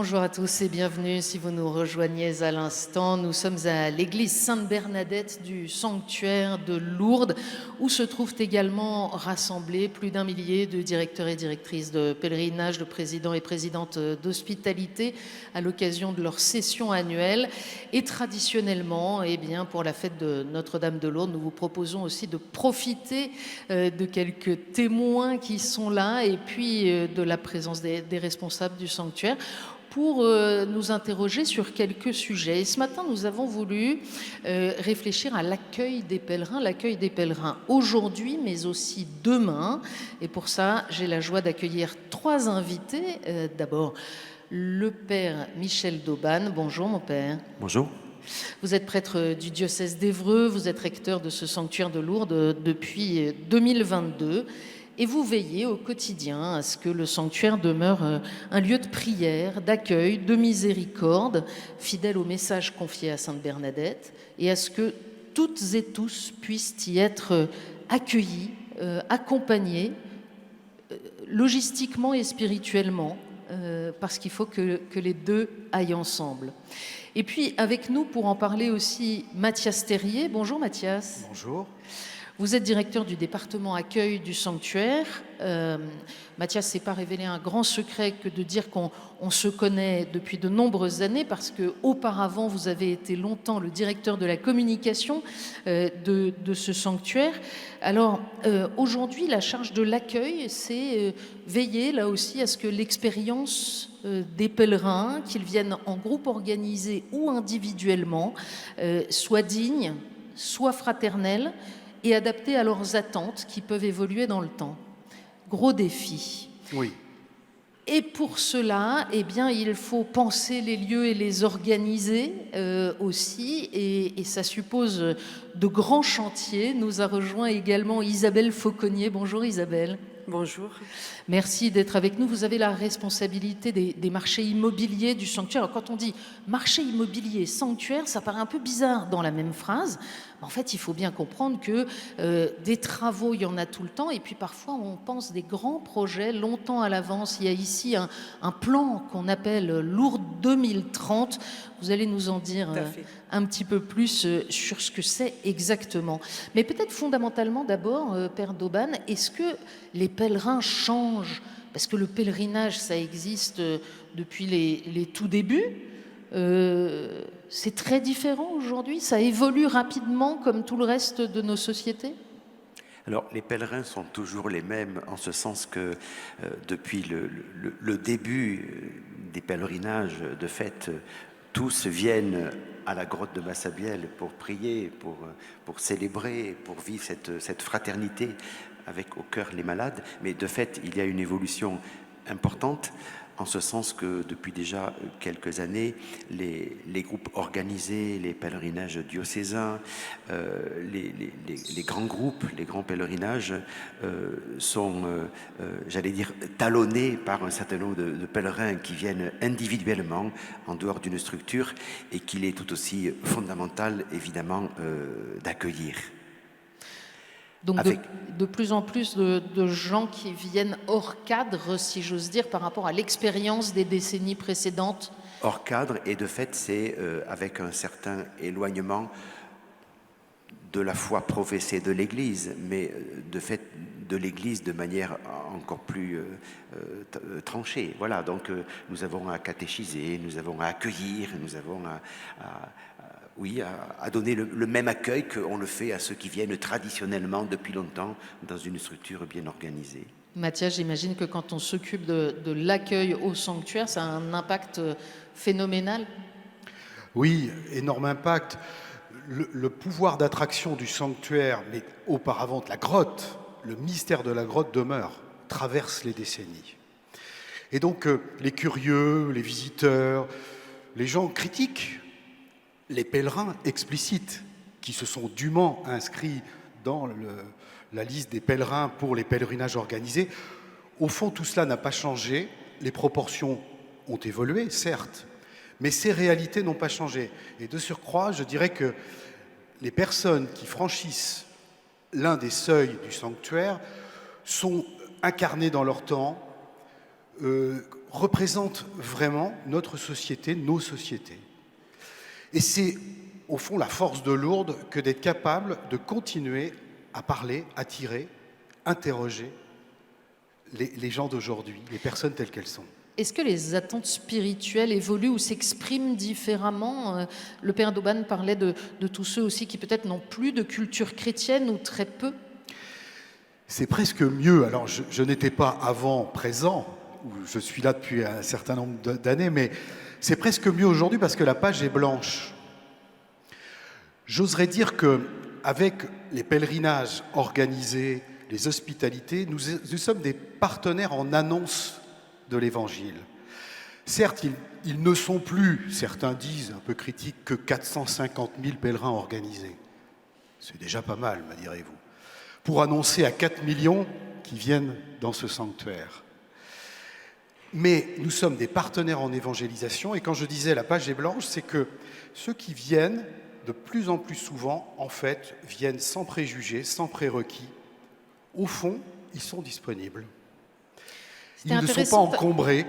Bonjour à tous et bienvenue si vous nous rejoignez à l'instant. Nous sommes à l'église Sainte-Bernadette du sanctuaire de Lourdes où se trouvent également rassemblés plus d'1 millier de directeurs et directrices de pèlerinage, de présidents et présidentes d'hospitalité à l'occasion de leur session annuelle. Et traditionnellement, eh bien, pour la fête de Notre-Dame de Lourdes, nous vous proposons aussi de profiter de quelques témoins qui sont là et puis de la présence des responsables du sanctuaire pour nous interroger sur quelques sujets. Et ce matin, nous avons voulu réfléchir à l'accueil des pèlerins aujourd'hui, mais aussi demain. Et pour ça, j'ai la joie d'accueillir 3 invités. D'abord, le père Michel d'Aubagne. Bonjour mon père. Bonjour. Vous êtes prêtre du diocèse d'Évreux, vous êtes recteur de ce sanctuaire de Lourdes depuis 2022. Et vous veillez au quotidien à ce que le sanctuaire demeure un lieu de prière, d'accueil, de miséricorde, fidèle au message confié à Sainte Bernadette, et à ce que toutes et tous puissent y être accueillis, accompagnés, logistiquement et spirituellement, parce qu'il faut que les deux aillent ensemble. Et puis avec nous pour en parler aussi Mathias Terrier. Bonjour Mathias. Bonjour. Vous êtes directeur du département accueil du sanctuaire. Mathias, c'est pas révélé un grand secret que de dire qu'on se connaît depuis de nombreuses années parce qu'auparavant, vous avez été longtemps le directeur de la communication de ce sanctuaire. Alors, aujourd'hui, la charge de l'accueil, c'est veiller là aussi à ce que l'expérience des pèlerins, qu'ils viennent en groupe organisé ou individuellement, soit digne, soit fraternelle, et adaptés à leurs attentes qui peuvent évoluer dans le temps. Gros défi. Oui. Et pour cela, eh bien, il faut penser les lieux et les organiser aussi, et ça suppose de grands chantiers. Nous a rejoint également Isabelle Fauconnier. Bonjour Isabelle. Bonjour. Merci d'être avec nous. Vous avez la responsabilité des marchés immobiliers du sanctuaire. Alors, quand on dit marché immobilier, sanctuaire, ça paraît un peu bizarre dans la même phrase. En fait, il faut bien comprendre que des travaux, il y en a tout le temps. Et puis parfois, on pense des grands projets longtemps à l'avance. Il y a ici un plan qu'on appelle Lourdes 2030. Vous allez nous en dire un petit peu plus sur ce que c'est exactement. Mais peut-être fondamentalement d'abord, Père d'Aubagne, est-ce que les pèlerins changent? Parce que le pèlerinage, ça existe depuis les tout débuts. C'est très différent aujourd'hui? Ça évolue rapidement comme tout le reste de nos sociétés? Alors, les pèlerins sont toujours les mêmes, en ce sens que depuis le début des pèlerinages, de fait, tous viennent à la grotte de Massabielle pour prier, pour célébrer, pour vivre cette fraternité avec au cœur les malades. Mais de fait, il y a une évolution importante, en ce sens que depuis déjà quelques années, les groupes organisés, les pèlerinages diocésains, les grands groupes, les grands pèlerinages sont, j'allais dire, talonnés par un certain nombre de pèlerins qui viennent individuellement en dehors d'une structure et qu'il est tout aussi fondamental, évidemment, d'accueillir. Donc de plus en plus de gens qui viennent hors cadre, si j'ose dire, par rapport à l'expérience des décennies précédentes. Hors cadre, et de fait, c'est avec un certain éloignement de la foi professée de l'Église, mais de fait de l'Église de manière encore plus tranchée. Voilà, donc nous avons à catéchiser, nous avons à accueillir, nous avons à donner le même accueil qu'on le fait à ceux qui viennent traditionnellement depuis longtemps dans une structure bien organisée. Mathias, j'imagine que quand on s'occupe de l'accueil au sanctuaire, ça a un impact phénoménal. Oui, énorme impact. Le pouvoir d'attraction du sanctuaire, mais auparavant de la grotte, le mystère de la grotte demeure, traverse les décennies. Et donc les curieux, les visiteurs, les gens critiques, les pèlerins explicites qui se sont dûment inscrits dans la liste des pèlerins pour les pèlerinages organisés, au fond, tout cela n'a pas changé. Les proportions ont évolué, certes, mais ces réalités n'ont pas changé. Et de surcroît, je dirais que les personnes qui franchissent l'un des seuils du sanctuaire sont incarnées dans leur temps, représente vraiment notre société, nos sociétés. Et c'est au fond la force de Lourdes que d'être capable de continuer à parler, attirer, interroger les gens d'aujourd'hui, les personnes telles qu'elles sont. Est-ce que les attentes spirituelles évoluent ou s'expriment différemment? Le père d'Auban parlait de tous ceux aussi qui peut-être n'ont plus de culture chrétienne ou très peu. C'est presque mieux. Alors, je n'étais pas avant présent, ou je suis là depuis un certain nombre d'années, mais c'est presque mieux aujourd'hui parce que la page est blanche. J'oserais dire qu'avec les pèlerinages organisés, les hospitalités, nous sommes des partenaires en annonce de l'Évangile. Certes, ils ne sont plus, certains disent, un peu critiques, que 450 000 pèlerins organisés. C'est déjà pas mal, me direz-vous, pour annoncer à 4 millions qui viennent dans ce sanctuaire. Mais nous sommes des partenaires en évangélisation, et quand je disais la page est blanche, c'est que ceux qui viennent, de plus en plus souvent, en fait, viennent sans préjugés, sans prérequis. Au fond, ils sont disponibles. Ils ne sont pas encombrés.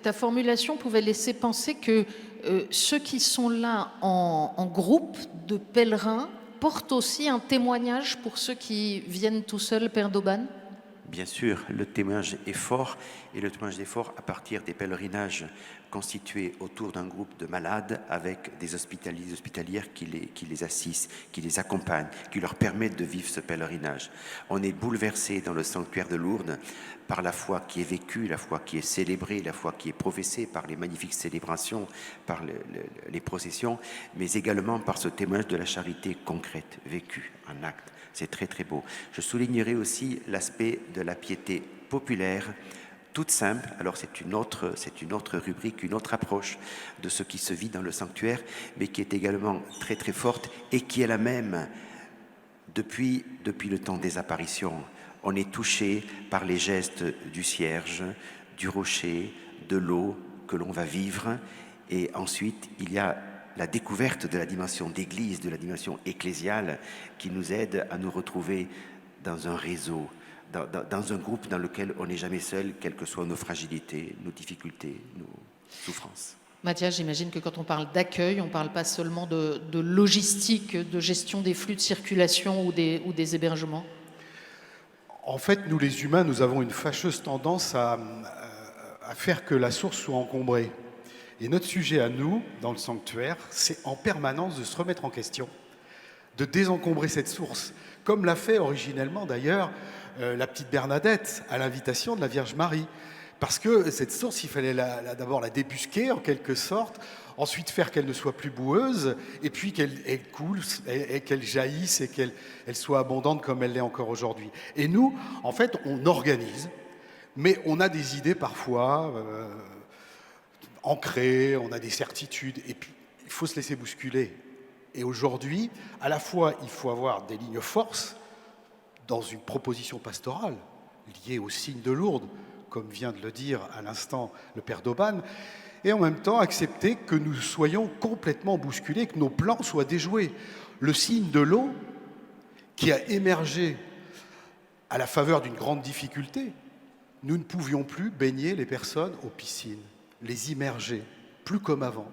Ta formulation pouvait laisser penser que ceux qui sont là en groupe de pèlerins portent aussi un témoignage pour ceux qui viennent tout seuls, père d'Auban? Bien sûr, le témoignage est fort, et le témoignage est fort à partir des pèlerinages constitués autour d'un groupe de malades avec des hospitaliers, des hospitalières qui les assistent, qui les accompagnent, qui leur permettent de vivre ce pèlerinage. On est bouleversé dans le sanctuaire de Lourdes par la foi qui est vécue, la foi qui est célébrée, la foi qui est professée par les magnifiques célébrations, par les processions, mais également par ce témoignage de la charité concrète, vécue en acte. C'est très très beau. Je soulignerai aussi l'aspect de la piété populaire, toute simple. Alors c'est une autre rubrique, une autre approche de ce qui se vit dans le sanctuaire, mais qui est également très très forte et qui est la même depuis le temps des apparitions. On est touché par les gestes du cierge, du rocher, de l'eau que l'on va vivre, et ensuite il y a la découverte de la dimension d'église, de la dimension ecclésiale, qui nous aide à nous retrouver dans un réseau, dans un groupe dans lequel on n'est jamais seul, quelles que soient nos fragilités, nos difficultés, nos souffrances. Mathias, j'imagine que quand on parle d'accueil, on ne parle pas seulement de logistique, de gestion des flux de circulation ou des hébergements. En fait, nous les humains, nous avons une fâcheuse tendance à faire que la source soit encombrée. Et notre sujet à nous, dans le sanctuaire, c'est en permanence de se remettre en question, de désencombrer cette source, comme l'a fait originellement d'ailleurs la petite Bernadette, à l'invitation de la Vierge Marie. Parce que cette source, il fallait d'abord la débusquer en quelque sorte, ensuite faire qu'elle ne soit plus boueuse, et puis qu'elle coule, et qu'elle jaillisse, et qu'elle soit abondante comme elle l'est encore aujourd'hui. Et nous, en fait, on organise, mais on a des idées parfois ancrées, on a des certitudes, et puis il faut se laisser bousculer. Et aujourd'hui, à la fois, il faut avoir des lignes forces dans une proposition pastorale liée au signe de Lourdes, comme vient de le dire à l'instant le père d'Auban, et en même temps accepter que nous soyons complètement bousculés, que nos plans soient déjoués. Le signe de l'eau, qui a émergé à la faveur d'une grande difficulté, nous ne pouvions plus baigner les personnes aux piscines, les immerger, plus comme avant.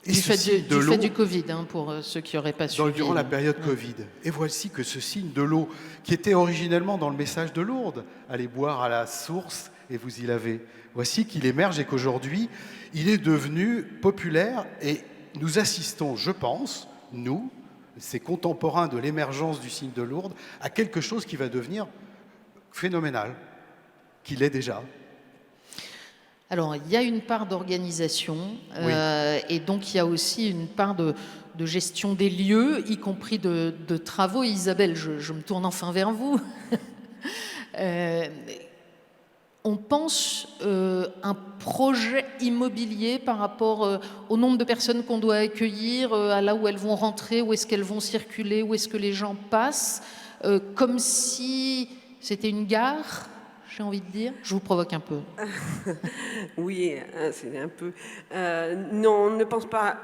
Et du fait du Covid, hein, pour ceux qui n'auraient pas suivi. Durant la période Covid. Et voici que ce signe de l'eau, qui était originellement dans le message de Lourdes, allez boire à la source et vous y lavez, voici qu'il émerge et qu'aujourd'hui, il est devenu populaire et nous assistons, je pense, nous, ces contemporains de l'émergence du signe de Lourdes, à quelque chose qui va devenir phénoménal, qu'il est déjà. Alors, il y a une part d'organisation, oui. Et donc il y a aussi une part de gestion des lieux, y compris de travaux. Isabelle, je me tourne enfin vers vous. On pense un projet immobilier par rapport au nombre de personnes qu'on doit accueillir, à là où elles vont rentrer, où est-ce qu'elles vont circuler, où est-ce que les gens passent, comme si c'était une gare. J'ai envie de dire, je vous provoque un peu. Oui, c'est un peu... non, on ne pense pas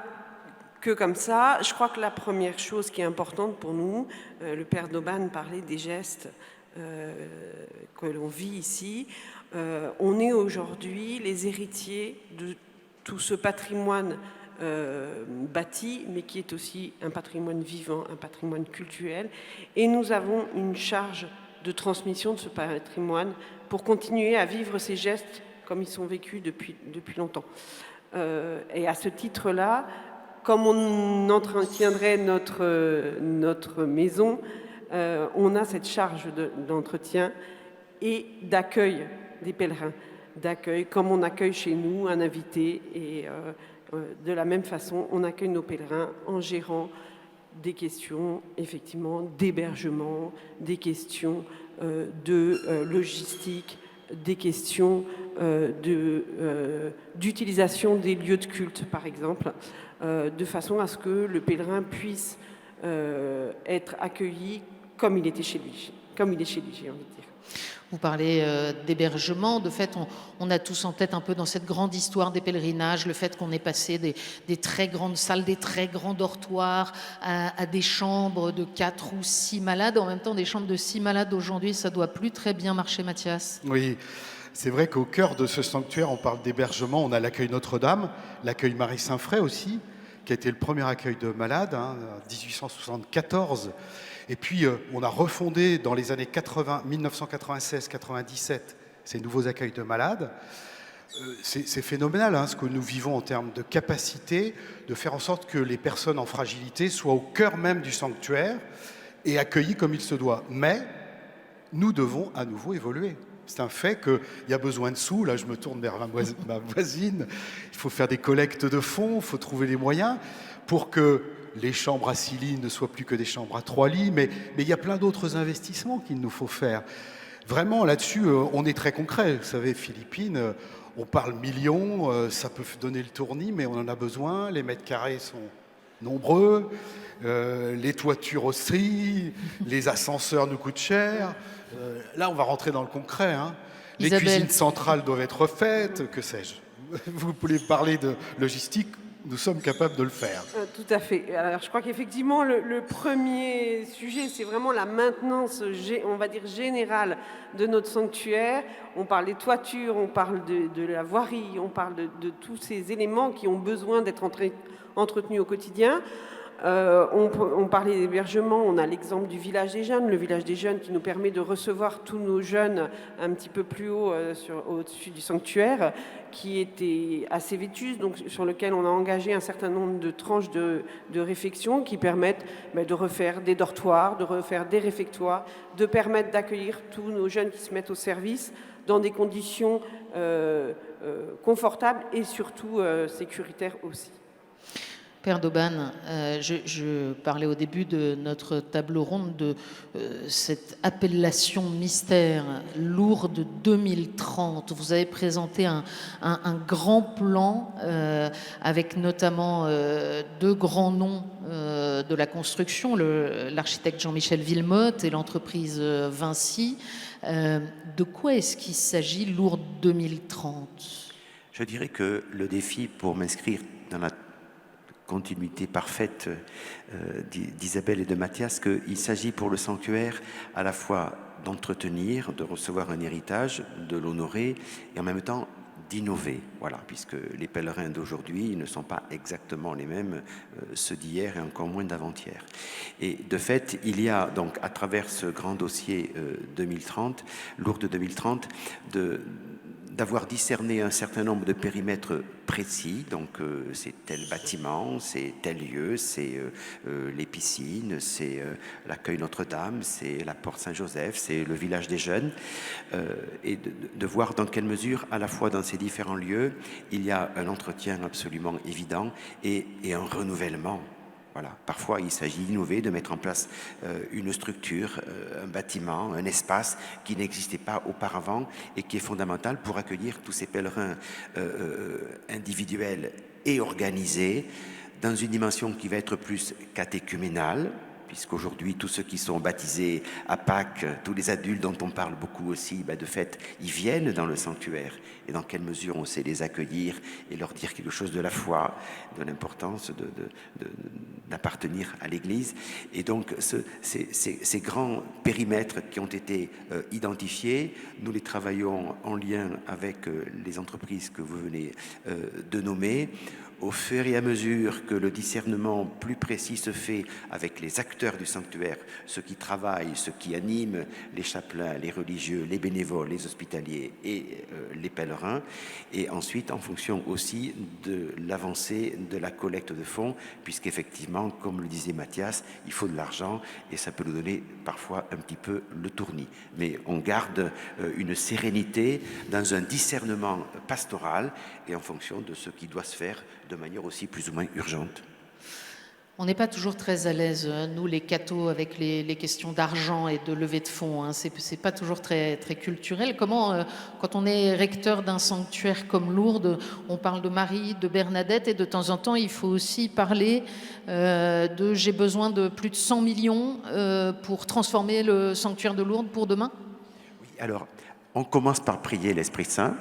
que comme ça. Je crois que la première chose qui est importante pour nous, le père d'Auban parlait des gestes que l'on vit ici. On est aujourd'hui les héritiers de tout ce patrimoine bâti, mais qui est aussi un patrimoine vivant, un patrimoine culturel. Et nous avons une charge de transmission de ce patrimoine pour continuer à vivre ces gestes comme ils sont vécus depuis longtemps. Et à ce titre-là, comme on entretiendrait notre maison, on a cette charge d'entretien et d'accueil des pèlerins, d'accueil comme on accueille chez nous un invité. Et de la même façon, on accueille nos pèlerins en gérant des questions, effectivement, d'hébergement, des questions de logistique, des questions d'utilisation des lieux de culte, par exemple, de façon à ce que le pèlerin puisse être accueilli comme il était chez lui, comme il est chez lui, j'ai envie de dire. Vous parlez d'hébergement. De fait, on a tous en tête un peu dans cette grande histoire des pèlerinages, le fait qu'on est passé des très grandes salles, des très grands dortoirs à des chambres de 4 ou 6 malades. En même temps, des chambres de 6 malades aujourd'hui, ça doit plus très bien marcher, Mathias. Oui, c'est vrai qu'au cœur de ce sanctuaire, on parle d'hébergement. On a l'accueil Notre-Dame, l'accueil Marie-Saint-Fray aussi, qui a été le premier accueil de malades, en 1874. Et puis, on a refondé dans les années 1996-97 ces nouveaux accueils de malades. C'est phénoménal ce que nous vivons en termes de capacité de faire en sorte que les personnes en fragilité soient au cœur même du sanctuaire et accueillies comme il se doit. Mais nous devons à nouveau évoluer. C'est un fait qu'il y a besoin de sous. Là, je me tourne vers ma voisine. Il faut faire des collectes de fonds, il faut trouver les moyens pour que les chambres à 6 lits ne soient plus que des chambres à 3 lits. Mais il y a plein d'autres investissements qu'il nous faut faire. Vraiment, là-dessus, on est très concret. Vous savez, Philippines, on parle millions, ça peut donner le tournis, mais on en a besoin. Les mètres carrés sont nombreux, les toitures aussi, les ascenseurs nous coûtent cher. Là, on va rentrer dans le concret. Les cuisines centrales doivent être refaites, que sais-je. Vous pouvez parler de logistique, nous sommes capables de le faire. Tout à fait. Alors, je crois qu'effectivement, le premier sujet, c'est vraiment la maintenance, on va dire, générale de notre sanctuaire. On parle des toitures, on parle de la voirie, on parle de tous ces éléments qui ont besoin d'être entretenus au quotidien. On parlait d'hébergement, on a l'exemple du village des jeunes, le village des jeunes qui nous permet de recevoir tous nos jeunes un petit peu plus haut au-dessus du sanctuaire, qui était assez vétuste, donc sur lequel on a engagé un certain nombre de tranches de réfection qui permettent de refaire des dortoirs, de refaire des réfectoires, de permettre d'accueillir tous nos jeunes qui se mettent au service dans des conditions confortables et surtout sécuritaires aussi. Père d'Auban, je parlais au début de notre table ronde de cette appellation mystère Lourdes 2030. Vous avez présenté un grand plan avec notamment 2 grands noms de la construction, l'architecte Jean-Michel Villemotte et l'entreprise Vinci. De quoi est-ce qu'il s'agit Lourdes 2030 ? Je dirais que le défi pour m'inscrire dans la continuité parfaite d'Isabelle et de Mathias, qu'il s'agit pour le sanctuaire à la fois d'entretenir, de recevoir un héritage, de l'honorer et en même temps d'innover, voilà, puisque les pèlerins d'aujourd'hui ne sont pas exactement les mêmes ceux d'hier et encore moins d'avant-hier. Et de fait, il y a donc à travers ce grand dossier 2030, Lourdes 2030, d'avoir discerné un certain nombre de périmètres précis, donc c'est tel bâtiment, c'est tel lieu, c'est les piscines, c'est l'accueil Notre-Dame, c'est la porte Saint-Joseph, c'est le village des jeunes, et de voir dans quelle mesure, à la fois dans ces différents lieux, il y a un entretien absolument évident et un renouvellement. Voilà. Parfois, il s'agit d'innover, de mettre en place une structure, un bâtiment, un espace qui n'existait pas auparavant et qui est fondamental pour accueillir tous ces pèlerins individuels et organisés dans une dimension qui va être plus catéchuménale, puisqu'aujourd'hui, tous ceux qui sont baptisés à Pâques, tous les adultes dont on parle beaucoup aussi, de fait, ils viennent dans le sanctuaire. Et dans quelle mesure on sait les accueillir et leur dire quelque chose de la foi, de l'importance d'appartenir à l'Église. Et donc, ces grands périmètres qui ont été identifiés, nous les travaillons en lien avec les entreprises que vous venez de nommer. Au fur et à mesure que le discernement plus précis se fait avec les acteurs du sanctuaire, ceux qui travaillent, ceux qui animent, les chapelains, les religieux, les bénévoles, les hospitaliers et les pèlerins, et ensuite en fonction aussi de l'avancée de la collecte de fonds, puisqu'effectivement, comme le disait Mathias, il faut de l'argent et ça peut nous donner parfois un petit peu le tournis. Mais on garde une sérénité dans un discernement pastoral et en fonction de ce qui doit se faire de manière aussi plus ou moins urgente. On n'est pas toujours très à l'aise, nous les cathos, avec les questions d'argent et de levée de fonds. Hein. C'est pas toujours très, très culturel. Comment, quand on est recteur d'un sanctuaire comme Lourdes, on parle de Marie, de Bernadette, et de temps en temps, il faut aussi parler de j'ai besoin de plus de 100 millions pour transformer le sanctuaire de Lourdes pour demain? Oui, alors, on commence par prier l'Esprit Saint.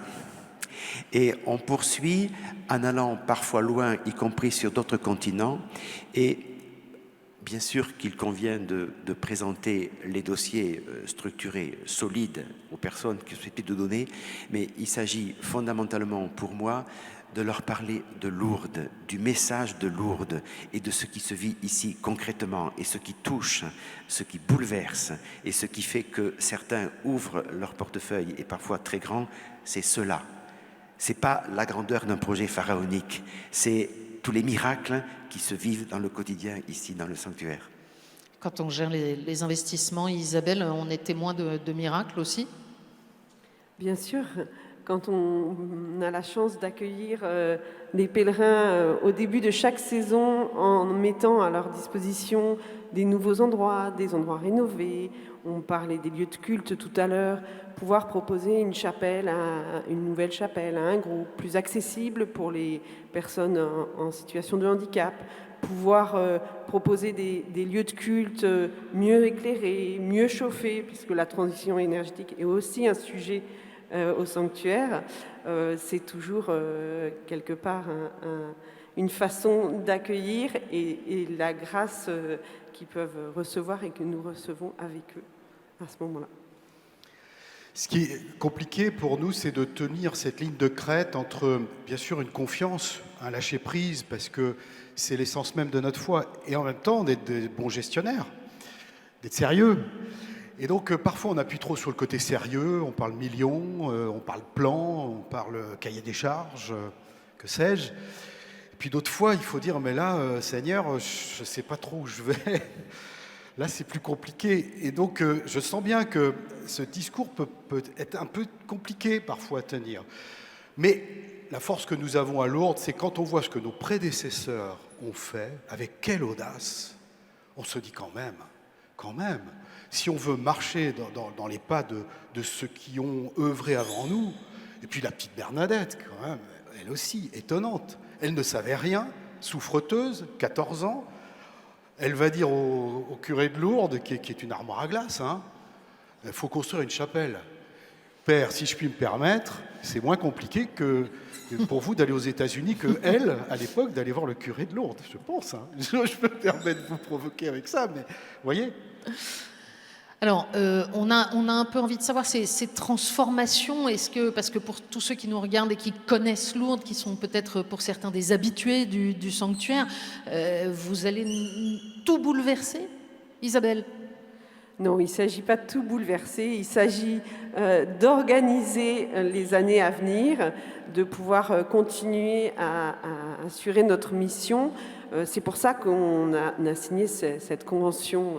Et on poursuit en allant parfois loin, y compris sur d'autres continents. Et bien sûr qu'il convient de présenter les dossiers structurés, solides aux personnes qui ont souhaité de donner, mais il s'agit fondamentalement pour moi de leur parler de Lourdes, du message de Lourdes et de ce qui se vit ici concrètement et ce qui touche, ce qui bouleverse et ce qui fait que certains ouvrent leur portefeuille et parfois très grand, c'est cela. C'est pas la grandeur d'un projet pharaonique, c'est tous les miracles qui se vivent dans le quotidien ici dans le sanctuaire. Quand on gère les investissements, Isabelle, on est témoin de miracles aussi? Bien sûr, quand on a la chance d'accueillir les pèlerins au début de chaque saison en mettant à leur disposition des nouveaux endroits, des endroits rénovés, on parlait des lieux de culte tout à l'heure, pouvoir proposer une chapelle, une nouvelle chapelle à un groupe plus accessible pour les personnes en situation de handicap, pouvoir proposer des lieux de culte mieux éclairés, mieux chauffés, puisque la transition énergétique est aussi un sujet au sanctuaire, c'est toujours quelque part une façon d'accueillir et la grâce qu'ils peuvent recevoir et que nous recevons avec eux à ce moment-là. Ce qui est compliqué pour nous, c'est de tenir cette ligne de crête entre, bien sûr, une confiance, un lâcher-prise, parce que c'est l'essence même de notre foi, et en même temps d'être des bons gestionnaires, d'être sérieux. Et donc, parfois, on appuie trop sur le côté sérieux, on parle millions, on parle plan, on parle cahier des charges, que sais-je. Et puis d'autres fois, il faut dire, mais là, Seigneur, je ne sais pas trop où je vais. Là, c'est plus compliqué. Et donc, je sens bien que ce discours peut être un peu compliqué parfois à tenir. Mais la force que nous avons à Lourdes, c'est quand on voit ce que nos prédécesseurs ont fait, avec quelle audace, on se dit quand même, si on veut marcher dans les pas de ceux qui ont œuvré avant nous, et puis la petite Bernadette, quand même, elle aussi, étonnante. Elle ne savait rien, souffreteuse, 14 ans. Elle va dire au curé de Lourdes, qui est une armoire à glace, il faut construire une chapelle. Père, si je puis me permettre, c'est moins compliqué que pour vous d'aller aux États-Unis que elle, à l'époque, d'aller voir le curé de Lourdes, je pense. Je peux me permettre de vous provoquer avec ça, mais vous voyez. Alors, on a un peu envie de savoir ces transformations, parce que pour tous ceux qui nous regardent et qui connaissent Lourdes, qui sont peut-être pour certains des habitués du sanctuaire, vous allez tout bouleverser, Isabelle? Non, il ne s'agit pas de tout bouleverser, il s'agit d'organiser les années à venir, de pouvoir continuer à assurer notre mission. C'est pour ça qu'on a signé cette convention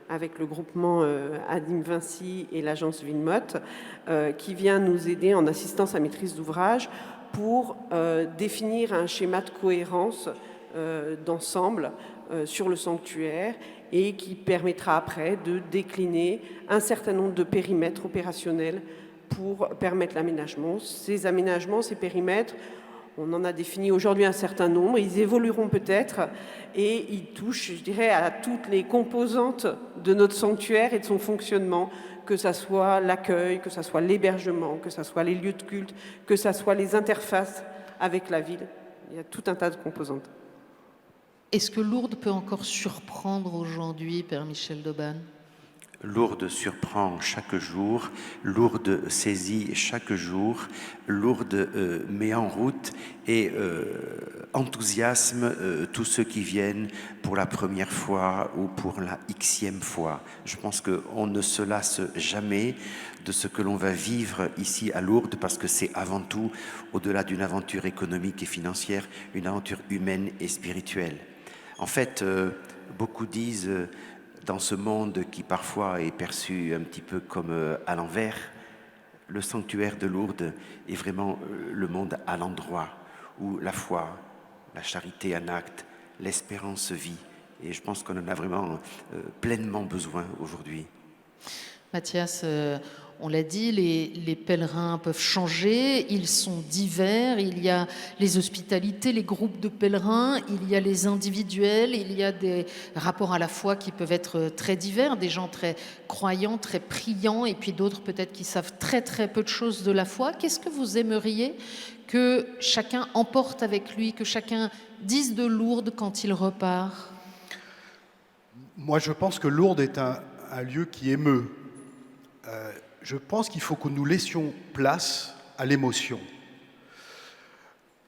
avec le groupement Adim Vinci et l'agence Villemotte, qui vient nous aider en assistance à maîtrise d'ouvrage pour définir un schéma de cohérence d'ensemble sur le sanctuaire et qui permettra après de décliner un certain nombre de périmètres opérationnels pour permettre l'aménagement. Ces aménagements, ces périmètres, On en a défini aujourd'hui un certain nombre, ils évolueront peut-être et ils touchent, je dirais, à toutes les composantes de notre sanctuaire et de son fonctionnement, que ce soit l'accueil, que ce soit l'hébergement, que ce soit les lieux de culte, que ce soit les interfaces avec la ville. Il y a tout un tas de composantes. Est-ce que Lourdes peut encore surprendre aujourd'hui, Père Michel d'Auban? Lourdes surprend chaque jour, Lourdes saisit chaque jour, Lourdes met en route et enthousiasme tous ceux qui viennent pour la première fois ou pour la xème fois. Je pense qu'on ne se lasse jamais de ce que l'on va vivre ici à Lourdes, parce que c'est avant tout, au-delà d'une aventure économique et financière, une aventure humaine et spirituelle. En fait, beaucoup disent... dans ce monde qui parfois est perçu un petit peu comme à l'envers, le sanctuaire de Lourdes est vraiment le monde à l'endroit où la foi, la charité en acte, l'espérance vit. Et je pense qu'on en a vraiment pleinement besoin aujourd'hui. Mathias, on l'a dit, les pèlerins peuvent changer, ils sont divers, il y a les hospitalités, les groupes de pèlerins, il y a les individuels, il y a des rapports à la foi qui peuvent être très divers, des gens très croyants, très priants, et puis d'autres peut-être qui savent très très peu de choses de la foi. Qu'est-ce que vous aimeriez que chacun emporte avec lui, que chacun dise de Lourdes quand il repart? Moi, je pense que Lourdes est un lieu qui émeut. Je pense qu'il faut que nous laissions place à l'émotion.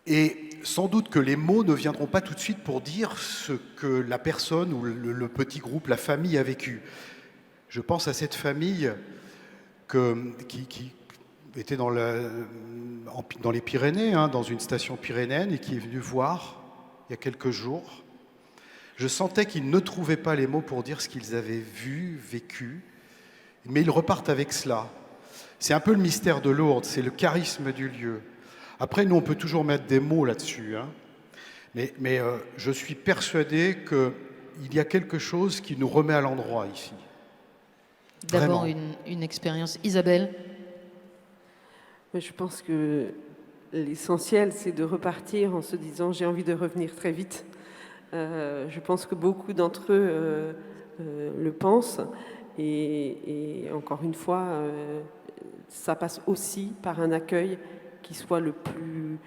Et sans doute que les mots ne viendront pas tout de suite pour dire ce que la personne ou le petit groupe, la famille a vécu. Je pense à cette famille qui était dans les Pyrénées, dans une station pyrénéenne, et qui est venue voir il y a quelques jours. Je sentais qu'ils ne trouvaient pas les mots pour dire ce qu'ils avaient vu, vécu, mais ils repartent avec cela. C'est un peu le mystère de Lourdes, c'est le charisme du lieu. Après, nous, on peut toujours mettre des mots là-dessus, mais je suis persuadé qu'il y a quelque chose qui nous remet à l'endroit ici. D'abord une expérience. Isabelle? Je pense que l'essentiel, c'est de repartir en se disant « j'ai envie de revenir très vite ». Je pense que beaucoup d'entre eux le pensent. Et encore une fois, ça passe aussi par un accueil qui soit le plus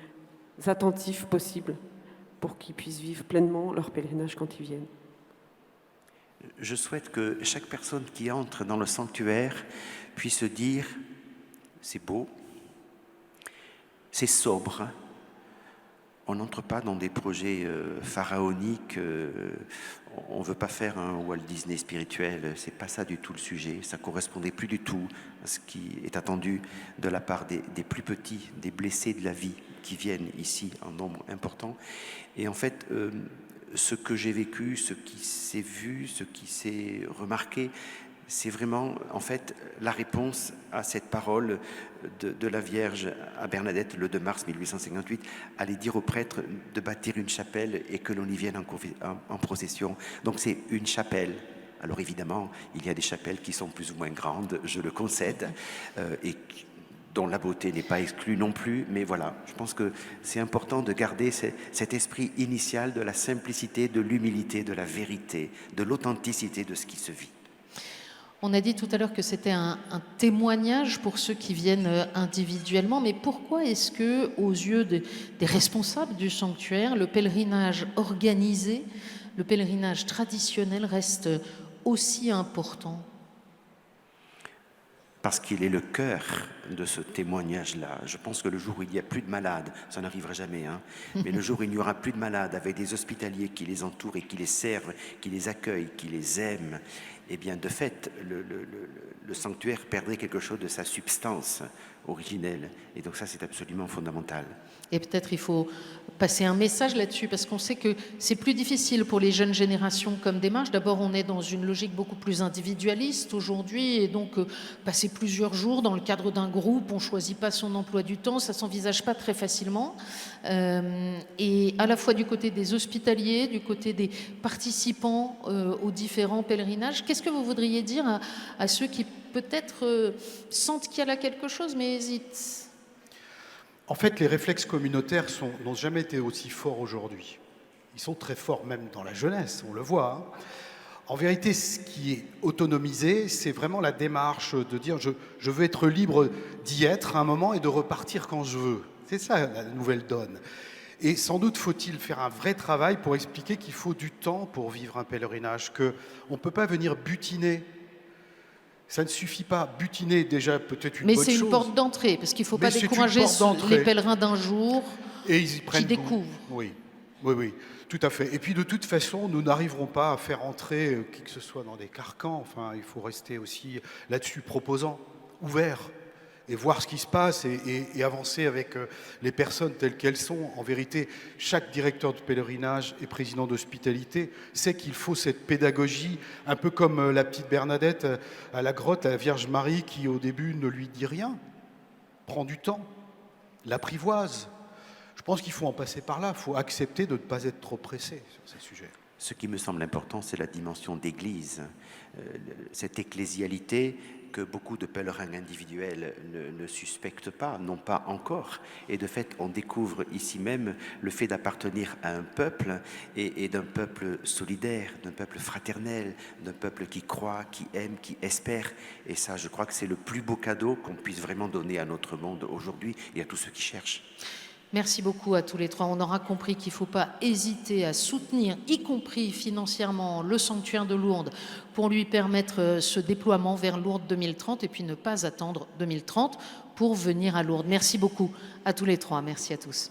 attentif possible pour qu'ils puissent vivre pleinement leur pèlerinage quand ils viennent. Je souhaite que chaque personne qui entre dans le sanctuaire puisse se dire « c'est beau, c'est sobre ». On n'entre pas dans des projets pharaoniques, on ne veut pas faire un Walt Disney spirituel, c'est pas ça du tout le sujet, ça correspondait plus du tout à ce qui est attendu de la part des plus petits, des blessés de la vie qui viennent ici en nombre important. Et en fait, ce que j'ai vécu, ce qui s'est vu, ce qui s'est remarqué, c'est vraiment, en fait, la réponse à cette parole de la Vierge à Bernadette le 2 mars 1858, aller dire aux prêtres de bâtir une chapelle et que l'on y vienne en procession. Donc c'est une chapelle. Alors évidemment, il y a des chapelles qui sont plus ou moins grandes, je le concède, et dont la beauté n'est pas exclue non plus, mais voilà, je pense que c'est important de garder cet esprit initial de la simplicité, de l'humilité, de la vérité, de l'authenticité de ce qui se vit. On a dit tout à l'heure que c'était un témoignage pour ceux qui viennent individuellement, mais pourquoi est-ce que, aux yeux des responsables du sanctuaire, le pèlerinage organisé, le pèlerinage traditionnel reste aussi important? Parce qu'il est le cœur de ce témoignage-là. Je pense que le jour où il n'y a plus de malades, ça n'arrivera jamais, mais le jour où il n'y aura plus de malades, avec des hospitaliers qui les entourent et qui les servent, qui les accueillent, qui les aiment, eh bien, de fait, le sanctuaire perdrait quelque chose de sa substance originelle. Et donc ça, c'est absolument fondamental. Et peut-être il faut passer un message là-dessus, parce qu'on sait que c'est plus difficile pour les jeunes générations comme démarche. D'abord, on est dans une logique beaucoup plus individualiste aujourd'hui, et donc passer plusieurs jours dans le cadre d'un groupe, on ne choisit pas son emploi du temps, ça ne s'envisage pas très facilement. Et à la fois du côté des hospitaliers, du côté des participants aux différents pèlerinages, qu'est-ce que vous voudriez dire à ceux qui peut-être sentent qu'il y a là quelque chose, mais hésitent? En fait, les réflexes communautaires n'ont jamais été aussi forts aujourd'hui. Ils sont très forts même dans la jeunesse, on le voit. Hein. En vérité, ce qui est autonomisé, c'est vraiment la démarche de dire je veux être libre d'y être à un moment et de repartir quand je veux. C'est ça la nouvelle donne. Et sans doute faut-il faire un vrai travail pour expliquer qu'il faut du temps pour vivre un pèlerinage, qu'on ne peut pas venir butiner. Ça ne suffit pas. Butiner, déjà, peut-être une bonne chose. Mais c'est une porte d'entrée, parce qu'il ne faut pas Mais décourager les pèlerins d'un jour et ils y prennent qui goût. découvrent. Oui, oui, oui, tout à fait. Et puis, de toute façon, nous n'arriverons pas à faire entrer qui que ce soit dans des carcans. Enfin, il faut rester aussi là-dessus proposant, ouvert, et voir ce qui se passe et avancer avec les personnes telles qu'elles sont. En vérité, chaque directeur de pèlerinage et président d'hospitalité sait qu'il faut cette pédagogie, un peu comme la petite Bernadette à la grotte, à la Vierge Marie, qui au début ne lui dit rien, prend du temps, l'apprivoise. Je pense qu'il faut en passer par là, il faut accepter de ne pas être trop pressé sur ces sujets. Ce qui me semble important, c'est la dimension d'église, cette ecclésialité que beaucoup de pèlerins individuels ne suspectent pas, non pas encore. Et de fait, on découvre ici même le fait d'appartenir à un peuple et d'un peuple solidaire, d'un peuple fraternel, d'un peuple qui croit, qui aime, qui espère. Et ça, je crois que c'est le plus beau cadeau qu'on puisse vraiment donner à notre monde aujourd'hui et à tous ceux qui cherchent. Merci beaucoup à tous les trois. On aura compris qu'il ne faut pas hésiter à soutenir, y compris financièrement, le sanctuaire de Lourdes pour lui permettre ce déploiement vers Lourdes 2030 et puis ne pas attendre 2030 pour venir à Lourdes. Merci beaucoup à tous les trois. Merci à tous.